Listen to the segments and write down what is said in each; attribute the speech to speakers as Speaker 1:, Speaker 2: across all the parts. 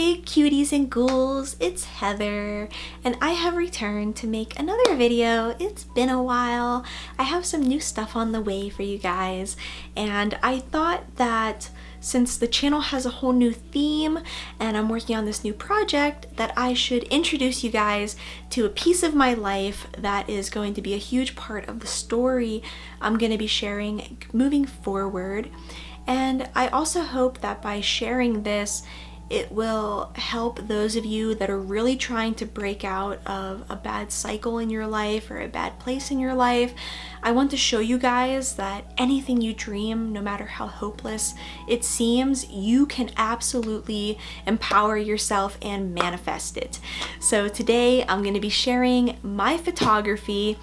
Speaker 1: Hey cuties and ghouls, it's Heather, and I have returned to make another video. It's been a while. I have some new stuff on the way for you guys, and I thought that since the channel has a whole new theme and I'm working on this new project, that I should introduce you guys to a piece of my life that is going to be a huge part of the story I'm going to be sharing moving forward. And I also hope that by sharing this, it will help those of you that are really trying to break out of a bad cycle in your life or a bad place in your life. I want to show you guys that anything you dream, no matter how hopeless it seems, you can absolutely empower yourself and manifest it. So today I'm going to be sharing my photography.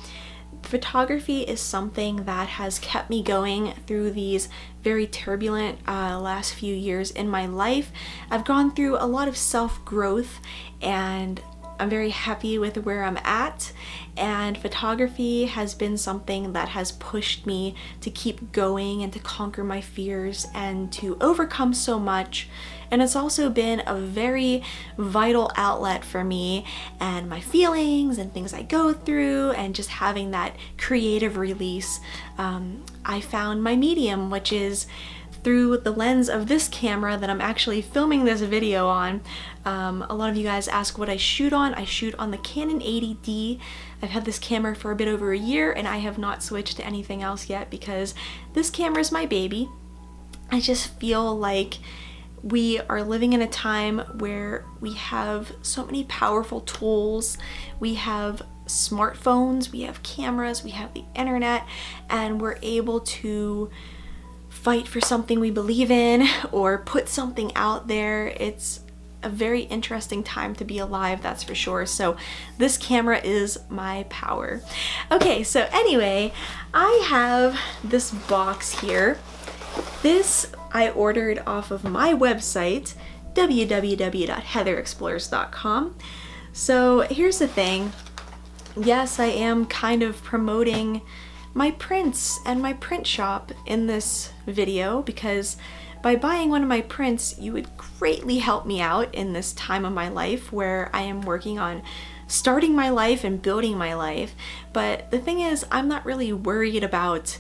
Speaker 1: Photography is something that has kept me going through these very turbulent last few years in my life. I've gone through a lot of self-growth and I'm very happy with where I'm at, and photography has been something that has pushed me to keep going and to conquer my fears and to overcome so much. And it's also been a very vital outlet for me and my feelings and things I go through, and just having that creative release. I found my medium, which is through the lens of this camera that I'm actually filming this video on. A lot of you guys ask what I shoot on. I shoot on the Canon 80D. I've had this camera for a bit over a year and I have not switched to anything else yet because this camera is my baby. I just feel like we are living in a time where we have so many powerful tools. We have smartphones, we have cameras, we have the internet, and we're able to fight for something we believe in or put something out there. It's a very interesting time to be alive, that's for sure. So this camera is my power. Okay, so anyway, I have this box here. This I ordered off of my website, www.heatherexplores.com. So here's the thing. Yes, I am kind of promoting my prints and my print shop in this video, because by buying one of my prints, you would greatly help me out in this time of my life where I am working on starting my life and building my life. But the thing is, I'm not really worried about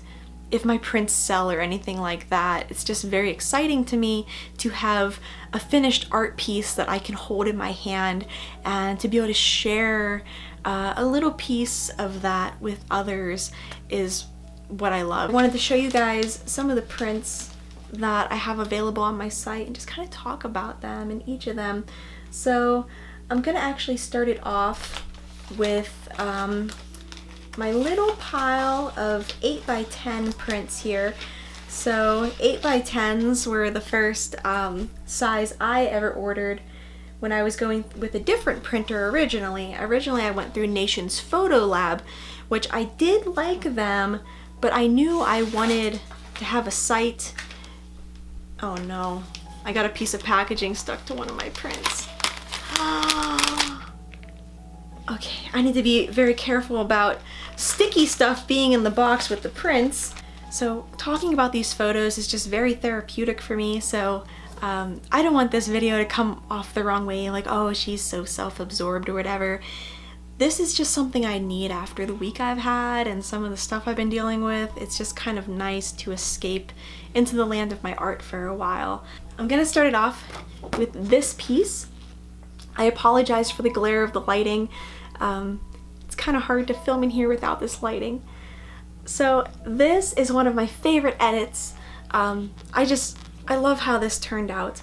Speaker 1: if my prints sell or anything like that. It's just very exciting to me to have a finished art piece that I can hold in my hand and to be able to share a little piece of that with others is what I love. I wanted to show you guys some of the prints that I have available on my site and just kind of talk about them and each of them. So I'm gonna actually start it off with my little pile of 8x10 prints here. So 8x10s were the first size I ever ordered when I was going with a different printer originally. Originally I went through Nations Photo Lab, which I did like them, but I knew I wanted to have a site. Oh no, I got a piece of packaging stuck to one of my prints. Okay, I need to be very careful about sticky stuff being in the box with the prints. So talking about these photos is just very therapeutic for me, so I don't want this video to come off the wrong way, like, oh, she's so self-absorbed or whatever. This is just something I need after the week I've had and some of the stuff I've been dealing with. It's just kind of nice to escape into the land of my art for a while. I'm gonna start it off with this piece. I apologize for the glare of the lighting. It's kind of hard to film in here without this lighting. So this is one of my favorite edits. I love how this turned out.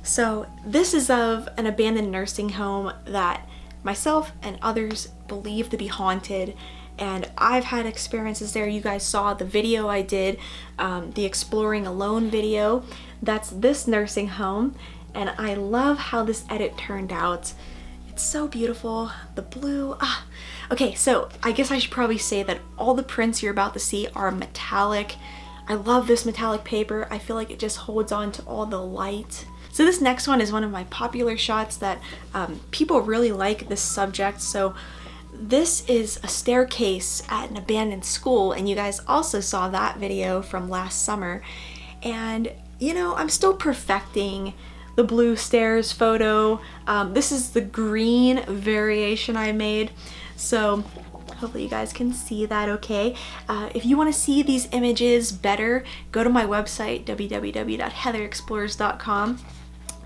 Speaker 1: So this is of an abandoned nursing home that myself and others believe to be haunted, and I've had experiences there. You guys saw the video I did, the Exploring Alone video. That's this nursing home, and I love how this edit turned out. It's so beautiful, the blue. Okay, so I guess I should probably say that all the prints you're about to see are metallic. I love this metallic paper. I feel like it just holds on to all the light. So this next one is one of my popular shots that people really like this subject. So this is a staircase at an abandoned school, and you guys also saw that video from last summer. And you know, I'm still perfecting the blue stairs photo. This is the green variation I made. So hopefully you guys can see that okay. If you want to see these images better, go to my website, www.heatherexplores.com.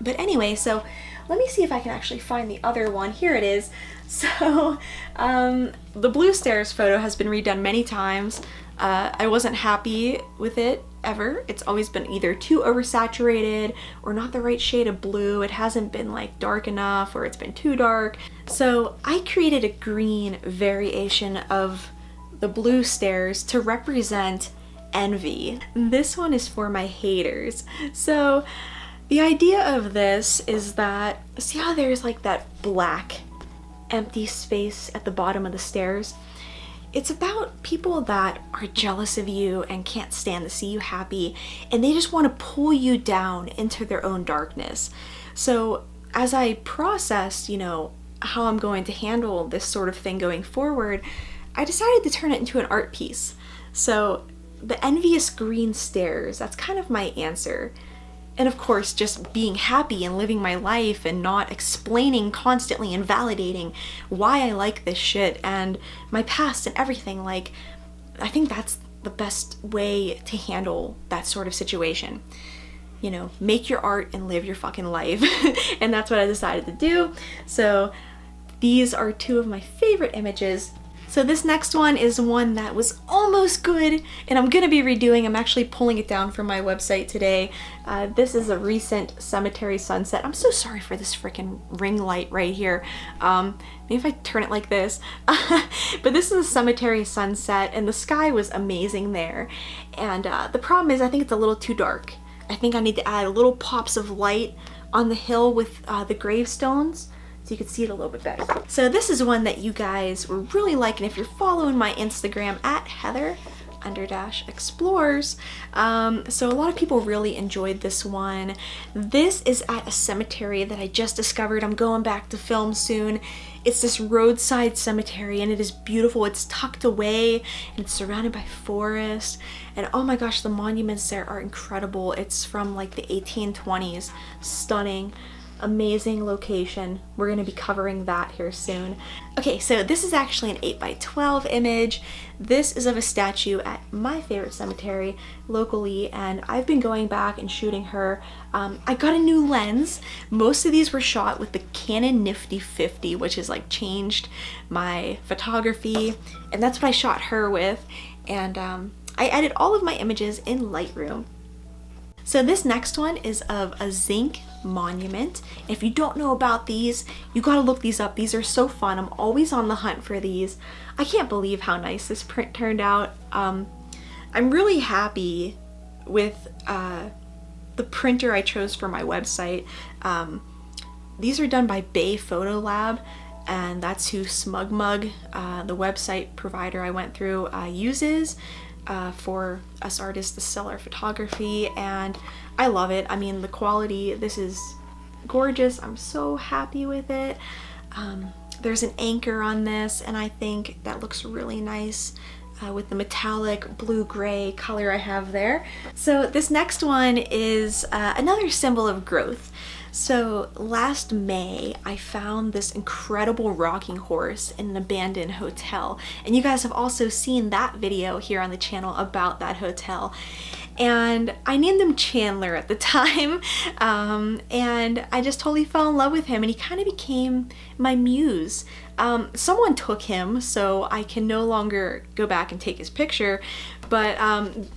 Speaker 1: But anyway, so let me see if I can actually find the other one. Here it is. So the blue stairs photo has been redone many times. I wasn't happy with it ever. It's always been either too oversaturated or not the right shade of blue. It hasn't been like dark enough, or it's been too dark. So I created a green variation of the blue stairs to represent envy. This one is for my haters. So the idea of this is that, see how there's like that black empty space at the bottom of the stairs? It's about people that are jealous of you and can't stand to see you happy, and they just want to pull you down into their own darkness. So as I processed, you know, how I'm going to handle this sort of thing going forward, I decided to turn it into an art piece. So the envious green stairs, that's kind of my answer. And of course, just being happy and living my life and not explaining constantly and validating why I like this shit and my past and everything. Like, I think that's the best way to handle that sort of situation. You know, make your art and live your fucking life. And that's what I decided to do. So these are two of my favorite images. So this next one is one that was almost good, and I'm gonna be redoing. I'm actually pulling it down from my website today. This is a recent cemetery sunset. I'm so sorry for this freaking ring light right here. Maybe if I turn it like this. But this is a cemetery sunset, and the sky was amazing there. And the problem is I think it's a little too dark. I think I need to add little pops of light on the hill with the gravestones, so you can see it a little bit better. So this is one that you guys were really liking if you're following my Instagram at Heather_explores. So a lot of people really enjoyed this one. This is at a cemetery that I just discovered. I'm going back to film soon. It's this roadside cemetery, and it is beautiful. It's tucked away and it's surrounded by forest. And oh my gosh, the monuments there are incredible. It's from like the 1820s. Stunning. Amazing location. We're going to be covering that here soon. Okay, so this is actually an 8x12 image. This is of a statue at my favorite cemetery locally, and I've been going back and shooting her. I got a new lens. Most of these were shot with the Canon Nifty 50, which has like changed my photography, and that's what I shot her with. And I edit all of my images in Lightroom. So this next one is of a zinc monument. If you don't know about these, you gotta look these up. These are so fun. I'm always on the hunt for these. I can't believe how nice this print turned out. I'm really happy with the printer I chose for my website. These are done by Bay Photo Lab, and that's who SmugMug, the website provider I went through, uses for us artists to sell our photography, and I love it. I mean, the quality, this is gorgeous. I'm so happy with it. There's an anchor on this, and I think that looks really nice with the metallic blue-gray color I have there. So this next one is another symbol of growth. So last May, I found this incredible rocking horse in an abandoned hotel. And you guys have also seen that video here on the channel about that hotel. And I named him Chandler at the time. And I just totally fell in love with him, and he kind of became my muse. Someone took him, so I can no longer go back and take his picture. But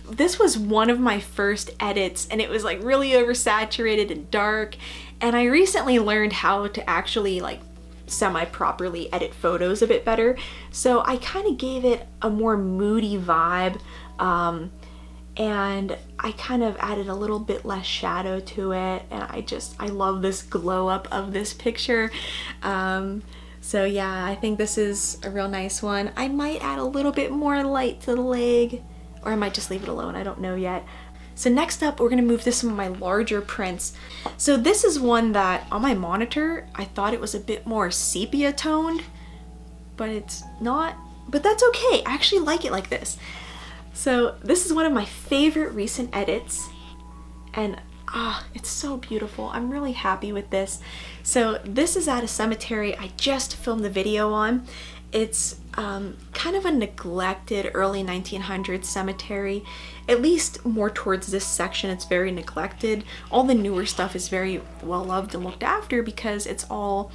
Speaker 1: this was one of my first edits, and it was like really oversaturated and dark. And I recently learned how to actually like semi-properly edit photos a bit better. So I kind of gave it a more moody vibe. And I kind of added a little bit less shadow to it. And I love this glow up of this picture. So yeah, I think this is a real nice one. I might add a little bit more light to the leg, or I might just leave it alone, I don't know yet. So next up, we're gonna move to some of my larger prints. So this is one that on my monitor, I thought it was a bit more sepia toned, but it's not, but that's okay. I actually like it like this. So this is one of my favorite recent edits, and It's so beautiful. I'm really happy with this. So this is at a cemetery I just filmed the video on. It's kind of a neglected early 1900s cemetery, at least more towards this section. It's very neglected. All the newer stuff is very well loved and looked after because it's all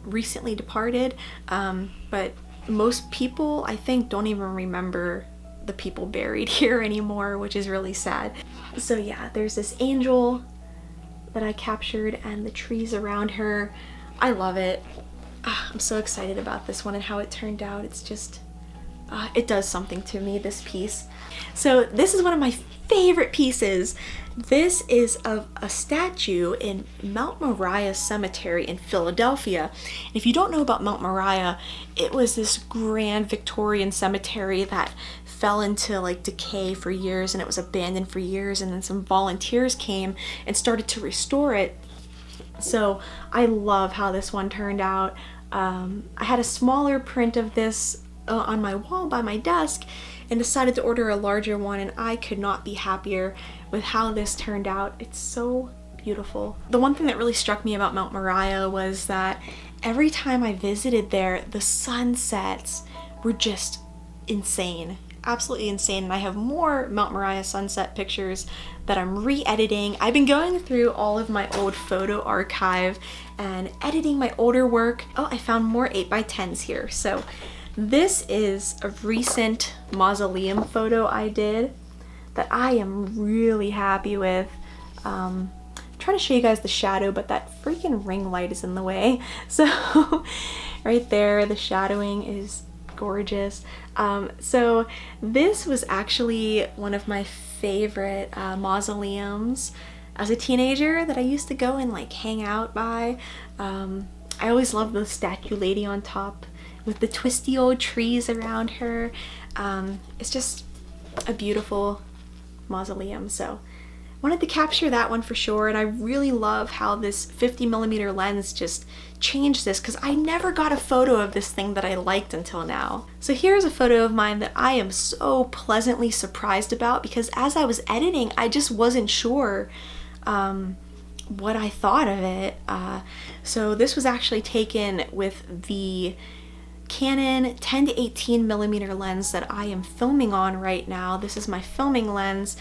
Speaker 1: recently departed, but most people, I think, don't even remember the people buried here anymore, which is really sad. So yeah, there's this angel that I captured and the trees around her. I love it. I'm so excited about this one and how it turned out. It's just, it does something to me, this piece. So this is one of my favorite pieces. This is of a statue in Mount Moriah Cemetery in Philadelphia. If you don't know about Mount Moriah, it was this grand Victorian cemetery that fell into like decay for years, and it was abandoned for years, and then some volunteers came and started to restore it. So I love how this one turned out. I had a smaller print of this on my wall by my desk and decided to order a larger one, and I could not be happier with how this turned out. It's so beautiful. The one thing that really struck me about Mount Moriah was that every time I visited there, the sunsets were just insane. Absolutely insane. And I have more Mount Moriah sunset pictures that I'm re-editing. I've been going through all of my old photo archive and editing my older work. Oh, I found more 8x10s here. So this is a recent mausoleum photo I did that I am really happy with. I'm trying to show you guys the shadow, but that freaking ring light is in the way. So right there, the shadowing is gorgeous. So this was actually one of my favorite mausoleums as a teenager that I used to go and like hang out by. I always loved the statue lady on top with the twisty old trees around her. It's just a beautiful mausoleum. So wanted to capture that one for sure, and I really love how this 50mm lens just changed this, because I never got a photo of this thing that I liked until now. So here's a photo of mine that I am so pleasantly surprised about, because as I was editing, I just wasn't sure what I thought of it. So this was actually taken with the Canon 10 to 18mm lens that I am filming on right now. This is my filming lens.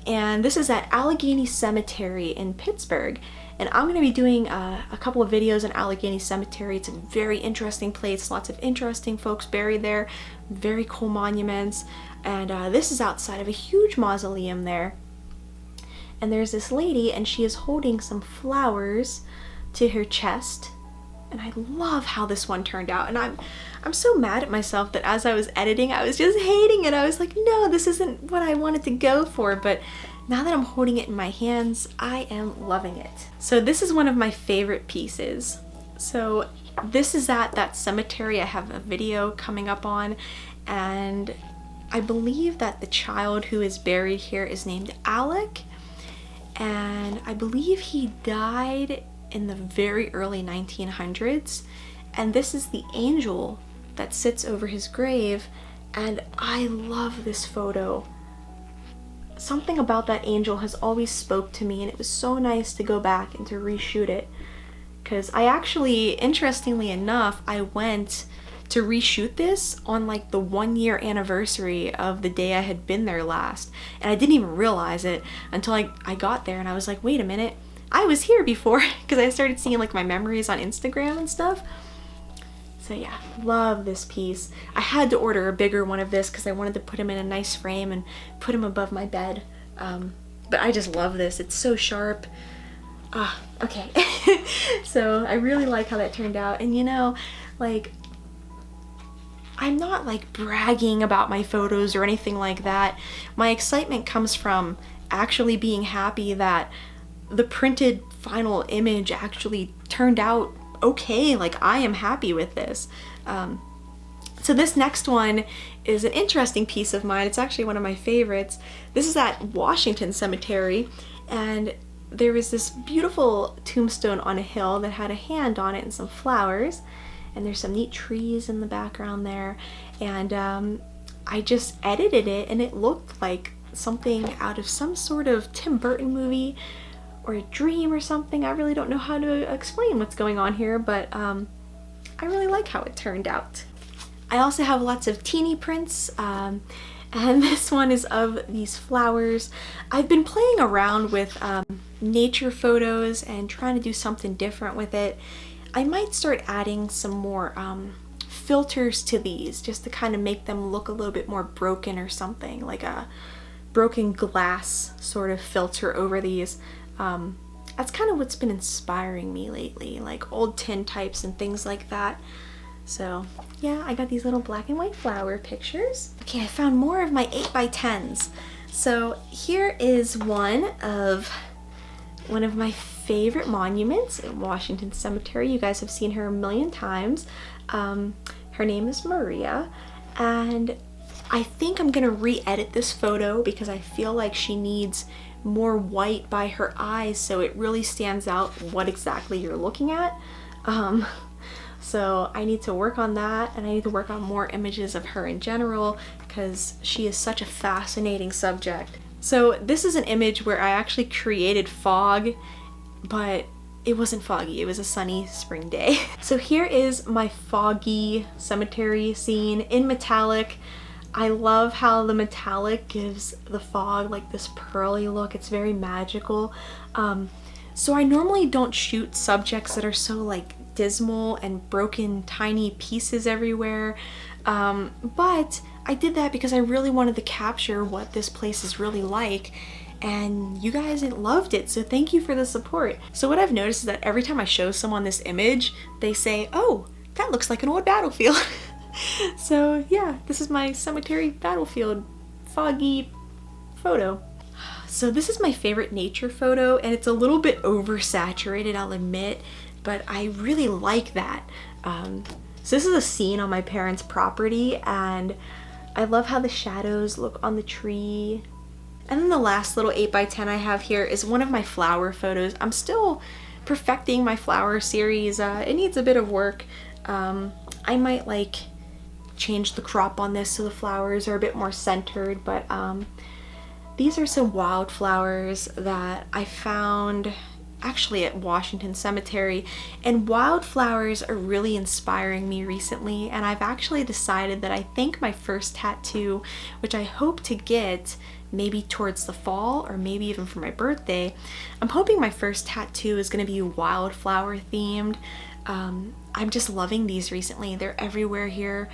Speaker 1: And this is at Allegheny Cemetery in Pittsburgh. And I'm going to be doing a couple of videos in Allegheny Cemetery. It's a very interesting place, lots of interesting folks buried there, very cool monuments. And this is outside of a huge mausoleum there. And there's this lady, and she is holding some flowers to her chest. And I love how this one turned out. And I'm so mad at myself that as I was editing, I was just hating it. I was like, no, this isn't what I wanted to go for. But now that I'm holding it in my hands, I am loving it. So this is one of my favorite pieces. So this is at that cemetery I have a video coming up on. And I believe that the child who is buried here is named Alec. And I believe he died in the very early 1900s, and this is the angel that sits over his grave, and I love this photo. Something about that angel has always spoke to me, and it was so nice to go back and to reshoot it, because I actually, interestingly enough, I went to reshoot this on like the 1-year anniversary of the day I had been there last, and I didn't even realize it until I got there, and I was like, wait a minute, I was here before, because I started seeing like my memories on Instagram and stuff. So yeah, love this piece. I had to order a bigger one of this because I wanted to put him in a nice frame and put him above my bed. But I just love this. It's so sharp. Okay. So I really like how that turned out. And you know, like, I'm not like bragging about my photos or anything like that. My excitement comes from actually being happy that the printed final image actually turned out okay. Like, I am happy with this. So this next one is an interesting piece of mine. It's actually one of my favorites. This is at Washington Cemetery, and there was this beautiful tombstone on a hill that had a hand on it and some flowers, and there's some neat trees in the background there, and I just edited it and it looked like something out of some sort of Tim Burton movie or a dream or something. I really don't know how to explain what's going on here, but I really like how it turned out. I also have lots of teeny prints, and this one is of these flowers. I've been playing around with nature photos and trying to do something different with it. I might start adding some more filters to these just to kind of make them look a little bit more broken or something, like a broken glass sort of filter over these. That's kind of what's been inspiring me lately, like old tintypes and things like that. So yeah, I got these little black and white flower pictures. Okay, I found more of my 8x10s. So here is one of my favorite monuments in Washington Cemetery. You guys have seen her a million times. Her name is Maria, and I think I'm gonna re-edit this photo because I feel like she needs more white by her eyes so it really stands out what exactly you're looking at. So I need to work on that, and I need to work on more images of her in general because she is such a fascinating subject. So this is an image where I actually created fog, but it wasn't foggy, it was a sunny spring day. So here is my foggy cemetery scene in metallic. I love how the metallic gives the fog like this pearly look. It's very magical. So I normally don't shoot subjects that are so like dismal and broken tiny pieces everywhere, but I did that because I really wanted to capture what this place is really like, and you guys loved it, so thank you for the support. So what I've noticed is that every time I show someone this image, they say, oh, that looks like an old battlefield. So yeah, this is my cemetery battlefield foggy photo. So this is my favorite nature photo, and it's a little bit oversaturated, I'll admit, but I really like that. So this is a scene on my parents' property, and I love how the shadows look on the tree. And then the last little 8x10 I have here is one of my flower photos. I'm still perfecting my flower series. It needs a bit of work. I might like change the crop on this so the flowers are a bit more centered, but these are some wildflowers that I found actually at Washington Cemetery, and wildflowers are really inspiring me recently, and I've actually decided that I think my first tattoo, which I hope to get maybe towards the fall or maybe even for my birthday, I'm hoping my first tattoo is going to be wildflower themed. I'm just loving these recently. They're everywhere here.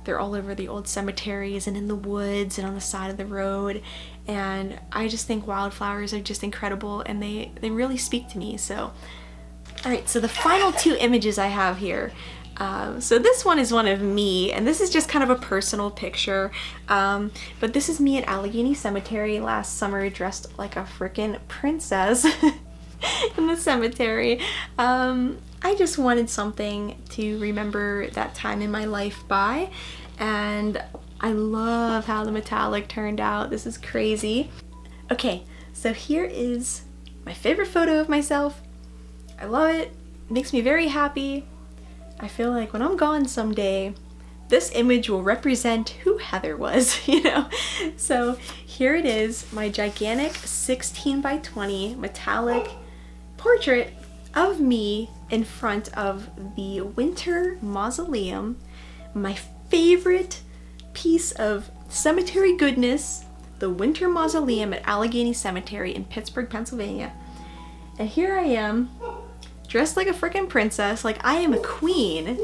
Speaker 1: They're all over the old cemeteries and in the woods and on the side of the road, and I just think wildflowers are just incredible, and they really speak to me. So alright, so the final two images I have here. So this one is one of me, and this is just kind of a personal picture, but this is me at Allegheny Cemetery last summer dressed like a frickin' princess in the cemetery. I just wanted something to remember that time in my life by, and I love how the metallic turned out. This is crazy. Okay, so here is my favorite photo of myself. I love it. It makes me very happy. I feel like when I'm gone someday, this image will represent who Heather was, you know? So here it is, my gigantic 16x20 metallic portrait of me in front of the Winter Mausoleum, my favorite piece of cemetery goodness, the Winter Mausoleum at Allegheny Cemetery in Pittsburgh, Pennsylvania. And here I am, dressed like a frickin' princess, like I am a queen.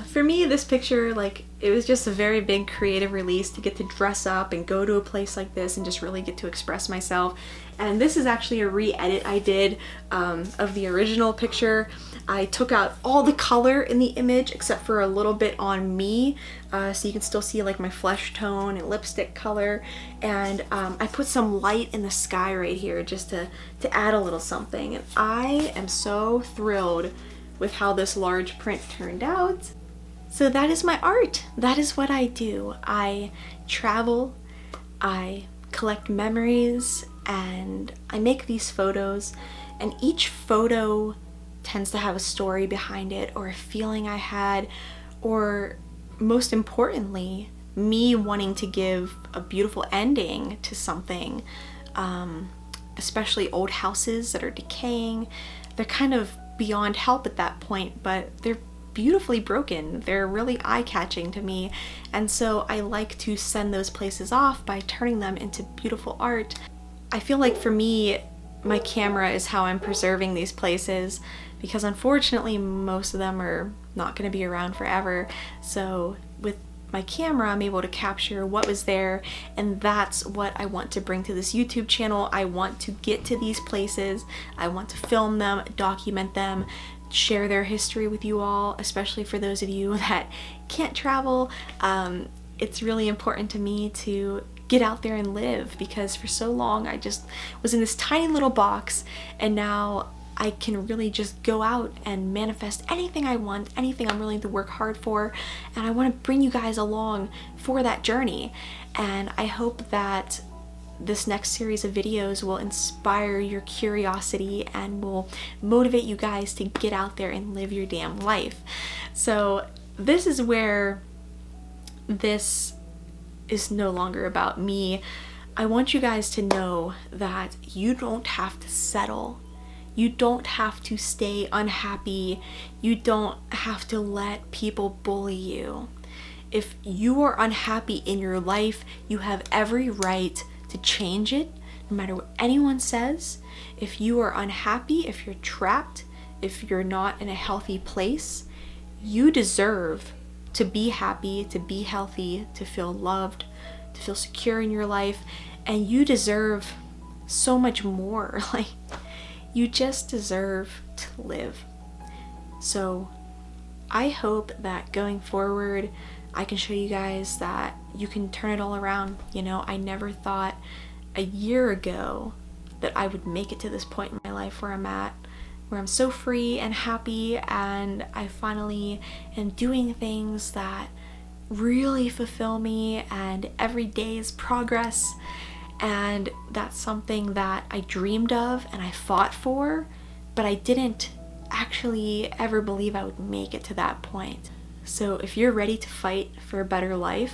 Speaker 1: For me, this picture, like, it was just a very big creative release to get to dress up and go to a place like this and just really get to express myself. And this is actually a re-edit I did of the original picture. I took out all the color in the image except for a little bit on me, so you can still see like my flesh tone and lipstick color. And I put some light in the sky right here just to add a little something. And I am so thrilled with how this large print turned out. So that is my art. That is what I do. I travel, I collect memories, and I make these photos, and each photo tends to have a story behind it, or a feeling I had, or most importantly, me wanting to give a beautiful ending to something, especially old houses that are decaying. They're kind of beyond help at that point, but they're beautifully broken. They're really eye-catching to me, and so I like to send those places off by turning them into beautiful art. I feel like for me, my camera is how I'm preserving these places, because unfortunately most of them are not going to be around forever. So with my camera, I'm able to capture what was there, and that's what I want to bring to this YouTube channel. I want to get to these places. I want to film them, document them, share their history with you all, especially for those of you that can't travel. It's really important to me to get out there and live, because for so long I just was in this tiny little box, and now I can really just go out and manifest anything I want, anything I'm willing to work hard for, and I want to bring you guys along for that journey. And I hope that this next series of videos will inspire your curiosity and will motivate you guys to get out there and live your damn life. So this is where this is no longer about me. I want you guys to know that you don't have to settle. You don't have to stay unhappy. You don't have to let people bully you. If you are unhappy in your life, you have every right to change it, no matter what anyone says. If you are unhappy, if you're trapped, if you're not in a healthy place, you deserve to be happy, to be healthy, to feel loved, to feel secure in your life, and you deserve so much more. Like, you just deserve to live. So I hope that going forward, I can show you guys that you can turn it all around. You know, I never thought a year ago that I would make it to this point in my life where I'm at, where I'm so free and happy, and I finally am doing things that really fulfill me, and every day is progress. And that's something that I dreamed of and I fought for, but I didn't actually ever believe I would make it to that point. So if you're ready to fight for a better life,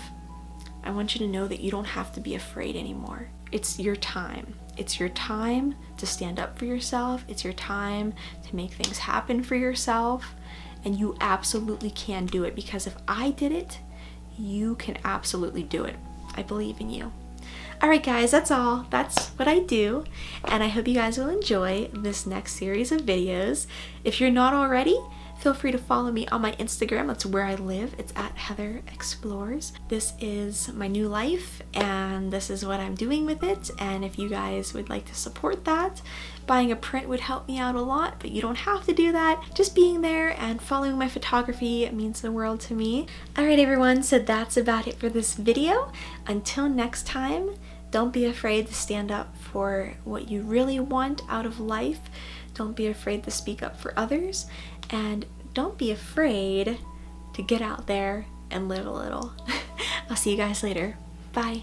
Speaker 1: I want you to know that you don't have to be afraid anymore. It's your time. It's your time to stand up for yourself. It's your time to make things happen for yourself. And you absolutely can do it, because if I did it, you can absolutely do it. I believe in you. Alright guys, that's all. That's what I do, and I hope you guys will enjoy this next series of videos. If you're not already, feel free to follow me on my Instagram. That's where I live. It's at Heather Explores. This is my new life, and this is what I'm doing with it. And if you guys would like to support that, buying a print would help me out a lot, but you don't have to do that. Just being there and following my photography means the world to me. Alright everyone, so that's about it for this video. Until next time, don't be afraid to stand up for what you really want out of life. Don't be afraid to speak up for others. And don't be afraid to get out there and live a little. I'll see you guys later. Bye.